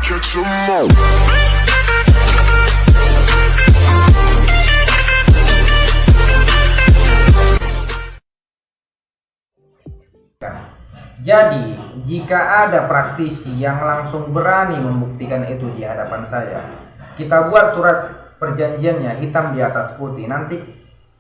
catch 'em all. Jadi, jika ada praktisi yang langsung berani membuktikan itu di hadapan saya, kita buat surat perjanjiannya hitam di atas putih. Nanti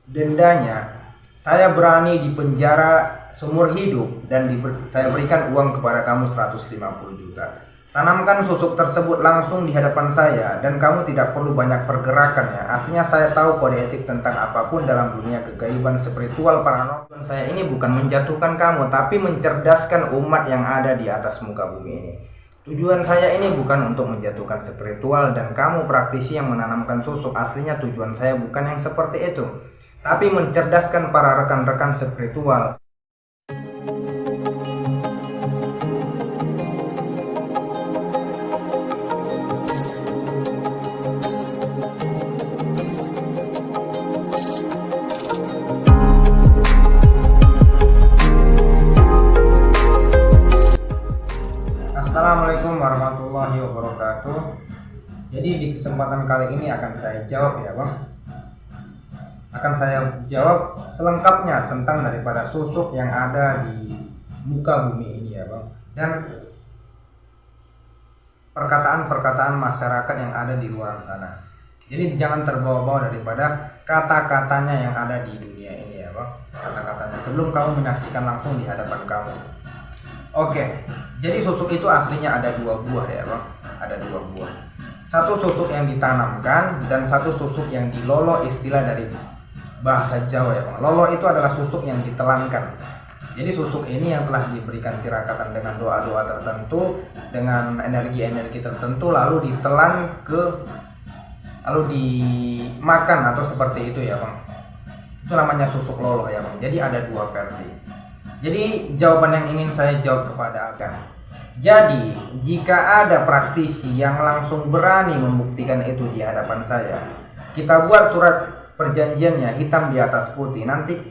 dendanya saya berani dipenjara seumur hidup dan saya berikan uang kepada kamu 150 juta. Tanamkan susuk tersebut langsung di hadapan saya dan kamu tidak perlu banyak pergerakan ya. Aslinya saya tahu kode etik tentang apapun dalam dunia kegaiban, spiritual, paranormal. Saya ini bukan menjatuhkan kamu, tapi mencerdaskan umat yang ada di atas muka bumi ini. Tujuan saya ini bukan untuk menjatuhkan spiritual dan kamu praktisi yang menanamkan susuk. Aslinya tujuan saya bukan yang seperti itu, tapi mencerdaskan para rekan-rekan spiritual. Assalamualaikum warahmatullahi wabarakatuh. Jadi di kesempatan kali ini akan saya jawab ya Bang. Akan saya jawab selengkapnya tentang daripada susuk yang ada di muka bumi ini ya Bang. Dan perkataan-perkataan masyarakat yang ada di luar sana. Jadi jangan terbawa-bawa daripada kata-katanya yang ada di dunia ini ya Bang. Kata-katanya sebelum kamu menyaksikan langsung di hadapan kamu. Oke, jadi susuk itu aslinya ada dua buah ya Bang. Ada dua buah. Satu susuk yang ditanamkan dan satu susuk yang dilolo, istilah dari bahasa Jawa ya Bang. Lolo itu adalah susuk yang ditelankan. Jadi susuk ini yang telah diberikan tirakatan dengan doa-doa tertentu, dengan energi-energi tertentu, lalu ditelan lalu dimakan atau seperti itu ya Bang. Itu namanya susuk lolo ya Bang. Jadi ada dua versi. Jadi jawaban yang ingin saya jawab kepada Anda. Jadi jika ada praktisi yang langsung berani membuktikan itu di hadapan saya, kita buat surat perjanjiannya hitam di atas putih. Nanti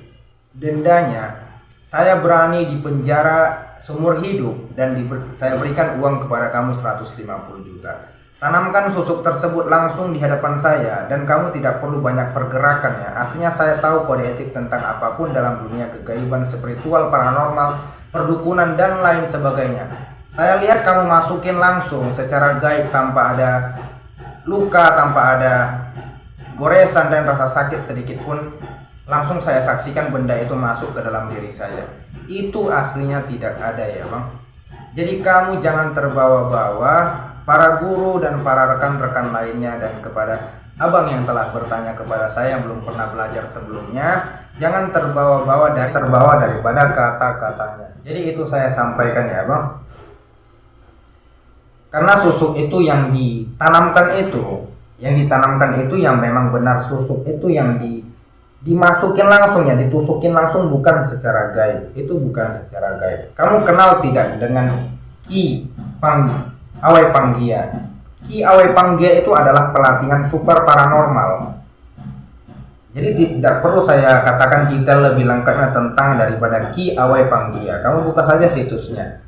dendanya saya berani dipenjara seumur hidup dan saya berikan uang kepada kamu 150 juta. Tanamkan susuk tersebut langsung di hadapan saya dan kamu tidak perlu banyak pergerakan ya. Aslinya saya tahu kode etik tentang apapun dalam dunia kegaiban, spiritual, paranormal, perdukunan dan lain sebagainya. Saya lihat kamu masukin langsung secara gaib tanpa ada luka, tanpa ada goresan dan rasa sakit sedikit pun. Langsung saya saksikan benda itu masuk ke dalam diri saya. Itu aslinya tidak ada ya Bang. Jadi kamu jangan terbawa-bawa, para guru dan para rekan-rekan lainnya, dan kepada abang yang telah bertanya kepada saya yang belum pernah belajar sebelumnya, jangan terbawa-bawa daripada kata-katanya. Jadi itu saya sampaikan ya Bang. Karena susuk itu yang ditanamkan itu yang memang benar susuk itu yang dimasukin langsung ya, ditusukin langsung, bukan secara gaib. Itu bukan secara gaib. Kamu kenal tidak dengan Ki Awai Panggia? Ki Awai Panggia itu adalah pelatihan super paranormal. Jadi tidak perlu saya katakan detail lebih lengkapnya tentang daripada Ki Awai Panggia. Kamu buka saja situsnya.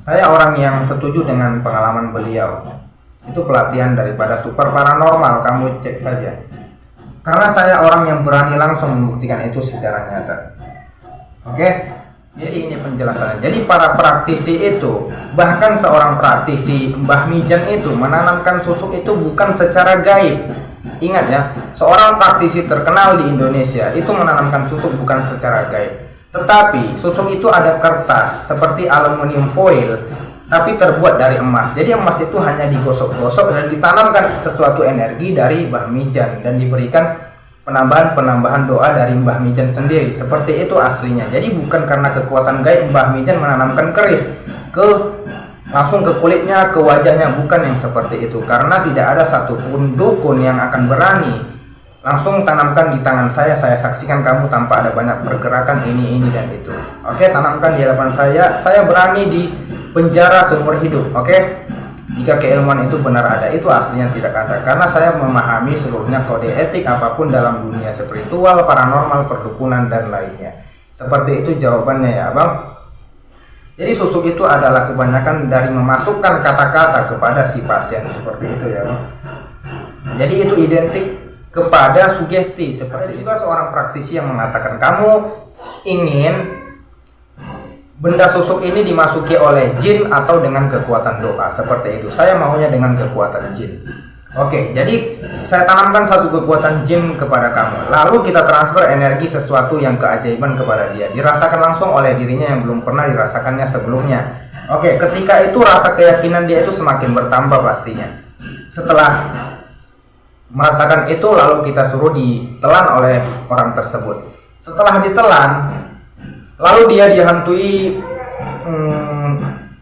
Saya orang yang setuju dengan pengalaman beliau. Itu pelatihan daripada super paranormal, kamu cek saja. Karena saya orang yang berani langsung membuktikan itu secara nyata. Oke? Jadi ini penjelasannya. Jadi para praktisi itu, bahkan seorang praktisi Mbah Mijan itu menanamkan susuk itu bukan secara gaib. Ingat ya, seorang praktisi terkenal di Indonesia itu menanamkan susuk bukan secara gaib. Tetapi susuk itu ada kertas seperti aluminium foil, tapi terbuat dari emas. Jadi emas itu hanya digosok-gosok dan ditanamkan sesuatu energi dari Mbah Mijan dan diberikan penambahan doa dari Mbah Mijan sendiri. Seperti itu aslinya. Jadi bukan karena kekuatan gaib Mbah Mijan menanamkan keris langsung ke kulitnya, ke wajahnya, bukan yang seperti itu. Karena tidak ada satupun dukun yang akan berani langsung tanamkan di tangan saya saksikan kamu tanpa ada banyak pergerakan ini dan itu. Oke, tanamkan di hadapan saya berani di penjara seumur hidup. Oke, jika keilmuan itu benar ada, itu aslinya tidak ada. Karena saya memahami seluruhnya kode etik apapun dalam dunia spiritual, paranormal, perdukunan dan lainnya. Seperti itu jawabannya ya Bang. Jadi susuk itu adalah kebanyakan dari memasukkan kata-kata kepada si pasien seperti itu ya Bang. Jadi itu identik kepada sugesti. Seperti juga seorang praktisi yang mengatakan kamu ingin benda susuk ini dimasuki oleh jin atau dengan kekuatan doa, seperti itu. Saya maunya dengan kekuatan jin. Oke, jadi saya tanamkan satu kekuatan jin kepada kamu. Lalu kita transfer energi sesuatu yang keajaiban kepada dia. Dirasakan langsung oleh dirinya yang belum pernah dirasakannya sebelumnya. Oke, ketika itu rasa keyakinan dia itu semakin bertambah pastinya. Setelah merasakan itu, lalu kita suruh ditelan oleh orang tersebut. Setelah ditelan, lalu dia dihantui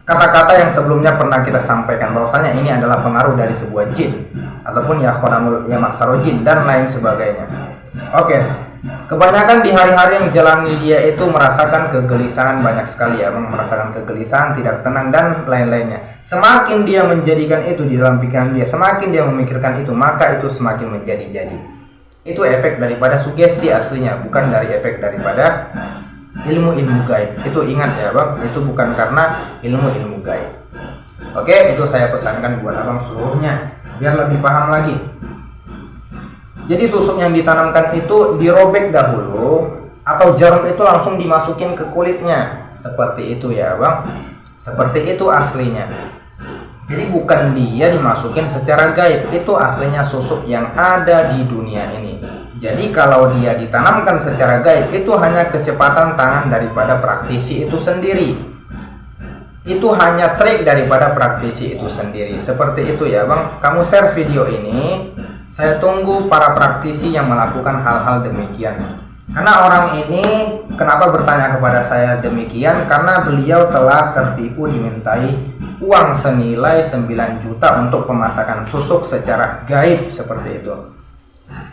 kata-kata yang sebelumnya pernah kita sampaikan, bahwasanya ini adalah pengaruh dari sebuah jin ataupun ya khonamul ya maksaro jin dan lain sebagainya. Oke, kebanyakan di hari-hari yang jalani dia itu merasakan kegelisahan banyak sekali ya, merasakan kegelisahan, tidak tenang dan lain-lainnya. Semakin dia menjadikan itu di dalam pikiran dia, semakin dia memikirkan itu, maka itu semakin menjadi-jadi. Itu efek daripada sugesti aslinya, bukan dari efek daripada ilmu-ilmu gaib. Itu ingat ya Bang, itu bukan karena ilmu-ilmu gaib. Oke, itu saya pesankan buat Abang seluruhnya biar lebih paham lagi. Jadi susuk yang ditanamkan itu dirobek dahulu, atau jarum itu langsung dimasukin ke kulitnya, seperti itu ya Bang. Seperti itu aslinya. Jadi bukan dia dimasukin secara gaib, itu aslinya susuk yang ada di dunia ini. Jadi kalau dia ditanamkan secara gaib, itu hanya kecepatan tangan daripada praktisi itu sendiri. Itu hanya trik daripada praktisi itu sendiri. Seperti itu ya Bang. Kamu share video ini, saya tunggu para praktisi yang melakukan hal-hal demikian. Karena orang ini kenapa bertanya kepada saya demikian? Karena beliau telah tertipu dimintai uang senilai 9 juta untuk pemasakan susuk secara gaib seperti itu.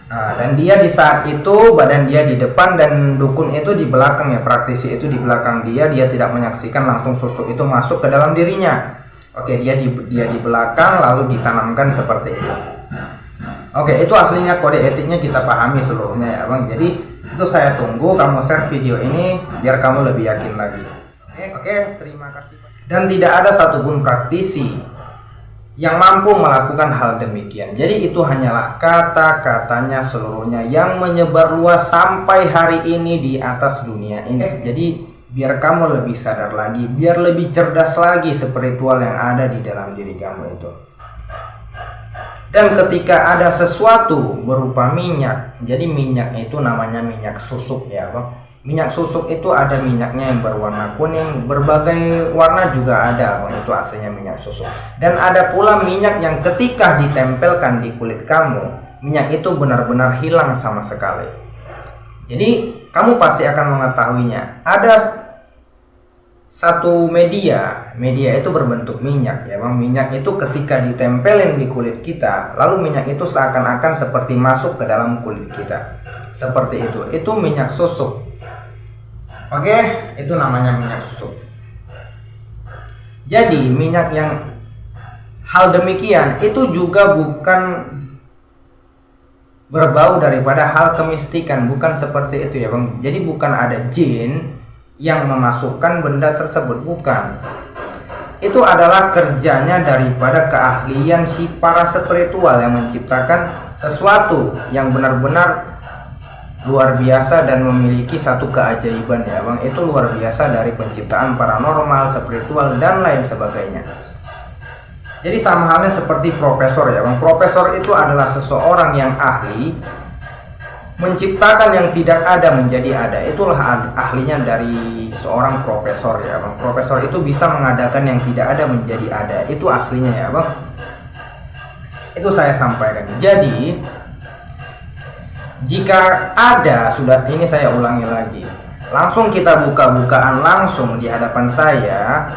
Nah, dan dia di saat itu badan dia di depan dan dukun itu di belakang ya, praktisi itu di belakang dia tidak menyaksikan langsung susuk itu masuk ke dalam dirinya. Oke, dia di belakang lalu ditanamkan seperti itu. Oke, itu aslinya kode etiknya kita pahami seluruhnya ya Bang. Jadi itu saya tunggu kamu share video ini biar kamu lebih yakin lagi. Oke, terima kasih. Dan tidak ada satupun praktisi yang mampu melakukan hal demikian. Jadi itu hanyalah kata-katanya seluruhnya yang menyebar luas sampai hari ini di atas dunia ini. Jadi biar kamu lebih sadar lagi, biar lebih cerdas lagi spiritual yang ada di dalam diri kamu itu. Dan ketika ada sesuatu berupa minyak, jadi minyak itu namanya minyak susuk ya Bang. Minyak susuk itu ada minyaknya yang berwarna kuning, berbagai warna juga ada Bang, itu aslinya minyak susuk. Dan ada pula minyak yang ketika ditempelkan di kulit kamu, minyak itu benar-benar hilang sama sekali. Jadi kamu pasti akan mengetahuinya. Ada satu media itu berbentuk minyak ya Bang. Minyak itu ketika ditempelin di kulit kita, lalu minyak itu seakan-akan seperti masuk ke dalam kulit kita. Seperti itu minyak susuk. Oke, itu namanya minyak susuk. Jadi minyak yang hal demikian itu juga bukan berbau daripada hal kemistikan, bukan seperti itu ya Bang. Jadi bukan ada jin yang memasukkan benda tersebut, bukan. Itu adalah kerjanya daripada keahlian si para spiritual yang menciptakan sesuatu yang benar-benar luar biasa dan memiliki satu keajaiban ya Bang. Itu luar biasa dari penciptaan paranormal, spiritual dan lain sebagainya. Jadi sama halnya seperti profesor ya Bang. Profesor itu adalah seseorang yang ahli menciptakan yang tidak ada menjadi ada. Itulah ahlinya dari seorang profesor ya Bang. Profesor itu bisa mengadakan yang tidak ada menjadi ada. Itu aslinya ya Bang. Itu saya sampaikan. Jadi jika ada, sudah ini saya ulangi lagi, langsung kita buka-bukaan langsung di hadapan saya.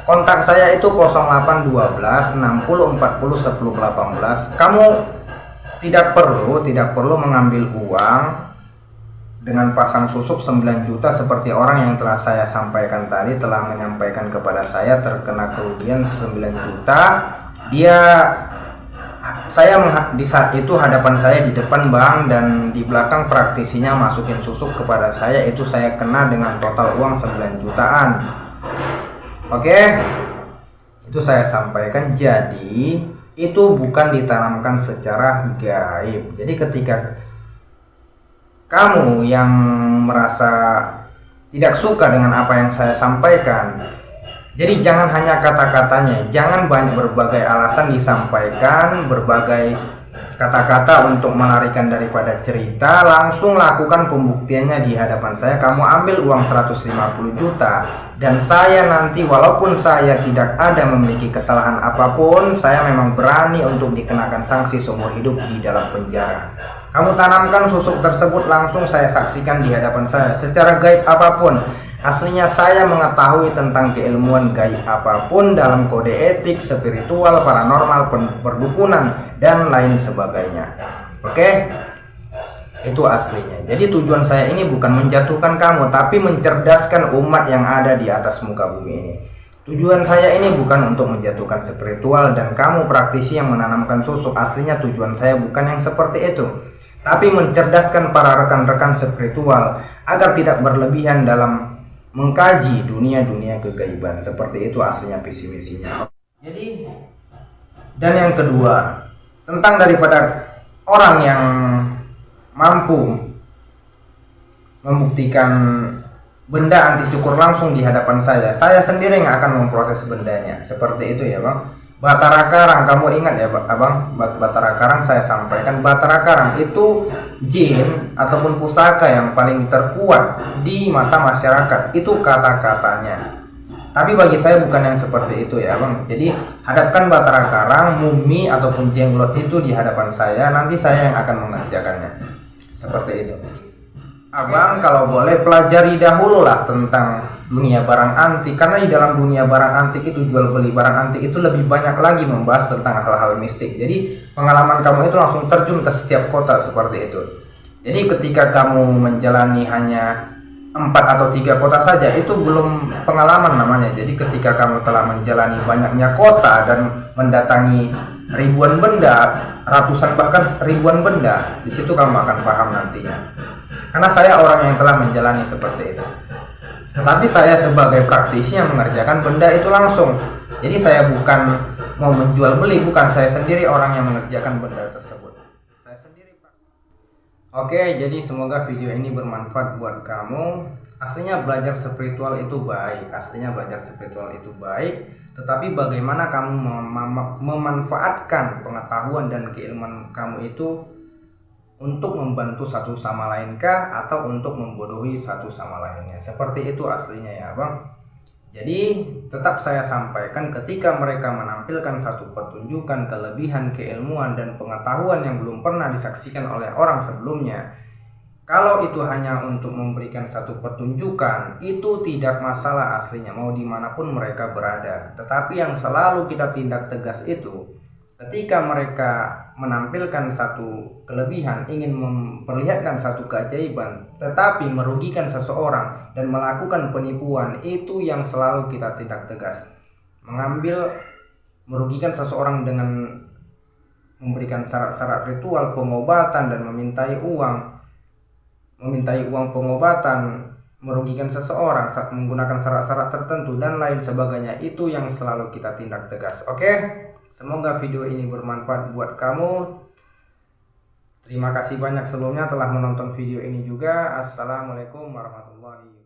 Kontak saya itu 0812 60 40 10 18. Kamu tidak perlu mengambil uang dengan pasang susuk 9 juta seperti orang yang telah saya sampaikan tadi, telah menyampaikan kepada saya terkena kerugian 9 juta. Di saat itu hadapan saya di depan bank dan di belakang praktisinya masukin susuk kepada saya, itu saya kena dengan total uang 9 jutaan. Oke, itu saya sampaikan. Jadi itu bukan ditanamkan secara gaib. Jadi ketika kamu yang merasa tidak suka dengan apa yang saya sampaikan, jadi jangan hanya kata-katanya, jangan banyak berbagai alasan disampaikan, berbagai kata-kata untuk melarikan daripada cerita. Langsung lakukan pembuktiannya di hadapan saya. Kamu ambil uang 150 juta dan saya nanti, walaupun saya tidak ada memiliki kesalahan apapun, saya memang berani untuk dikenakan sanksi seumur hidup di dalam penjara. Kamu tanamkan susuk tersebut, langsung saya saksikan di hadapan saya secara gaib apapun. Aslinya saya mengetahui tentang keilmuan gaib apapun dalam kode etik, spiritual, paranormal, perdukunan, dan lain sebagainya. Oke? Itu aslinya. Jadi tujuan saya ini bukan menjatuhkan kamu, tapi mencerdaskan umat yang ada di atas muka bumi ini. Tujuan saya ini bukan untuk menjatuhkan spiritual dan kamu praktisi yang menanamkan susuk. Aslinya tujuan saya bukan yang seperti itu, tapi mencerdaskan para rekan-rekan spiritual agar tidak berlebihan dalam mengkaji dunia-dunia kegaiban. Seperti itu aslinya visi misinya. Jadi, dan yang kedua, tentang daripada orang yang mampu membuktikan benda anti cukur langsung di hadapan saya sendiri yang akan memproses bendanya. Seperti itu ya bang. Batara Karang, kamu ingat ya abang, Batara Karang saya sampaikan, Batara Karang itu jin ataupun pusaka yang paling terkuat di mata masyarakat, itu kata-katanya. Tapi bagi saya bukan yang seperti itu ya bang. Jadi hadapkan Batara Karang, mumi ataupun jenglot itu di hadapan saya, nanti saya yang akan mengerjakannya. Seperti itu. Abang kalau boleh pelajari dahulu lah tentang dunia barang antik, karena di dalam dunia barang antik itu, jual beli barang antik itu lebih banyak lagi membahas tentang hal-hal mistik. Jadi pengalaman kamu itu langsung terjun ke setiap kota seperti itu. Jadi ketika kamu menjalani hanya 4 atau 3 kota saja, itu belum pengalaman namanya. Jadi ketika kamu telah menjalani banyaknya kota dan mendatangi ribuan benda, ratusan bahkan ribuan benda, di situ kamu akan paham nantinya. Karena saya orang yang telah menjalani seperti itu. Tetapi saya sebagai praktisi yang mengerjakan benda itu langsung. Jadi saya bukan mau menjual beli, bukan. Saya sendiri orang yang mengerjakan benda tersebut. Saya sendiri Pak. Oke, jadi semoga video ini bermanfaat buat kamu. Aslinya belajar spiritual itu baik. Aslinya belajar spiritual itu baik. Tetapi bagaimana kamu memanfaatkan pengetahuan dan keilmuan kamu itu untuk membantu satu sama lain kah, atau untuk membodohi satu sama lainnya. Seperti itu aslinya ya bang. Jadi tetap saya sampaikan, ketika mereka menampilkan satu pertunjukan kelebihan keilmuan dan pengetahuan yang belum pernah disaksikan oleh orang sebelumnya, kalau itu hanya untuk memberikan satu pertunjukan, itu tidak masalah aslinya, mau dimanapun mereka berada. Tetapi yang selalu kita tindak tegas itu, ketika mereka menampilkan satu kelebihan, ingin memperlihatkan satu keajaiban, tetapi merugikan seseorang dan melakukan penipuan, itu yang selalu kita tindak tegas. Merugikan seseorang dengan memberikan syarat-syarat ritual pengobatan dan memintai uang pengobatan, merugikan seseorang saat menggunakan syarat-syarat tertentu dan lain sebagainya, itu yang selalu kita tindak tegas. Oke? Semoga video ini bermanfaat buat kamu. Terima kasih banyak sebelumnya telah menonton video ini juga. Assalamualaikum warahmatullahi wabarakatuh.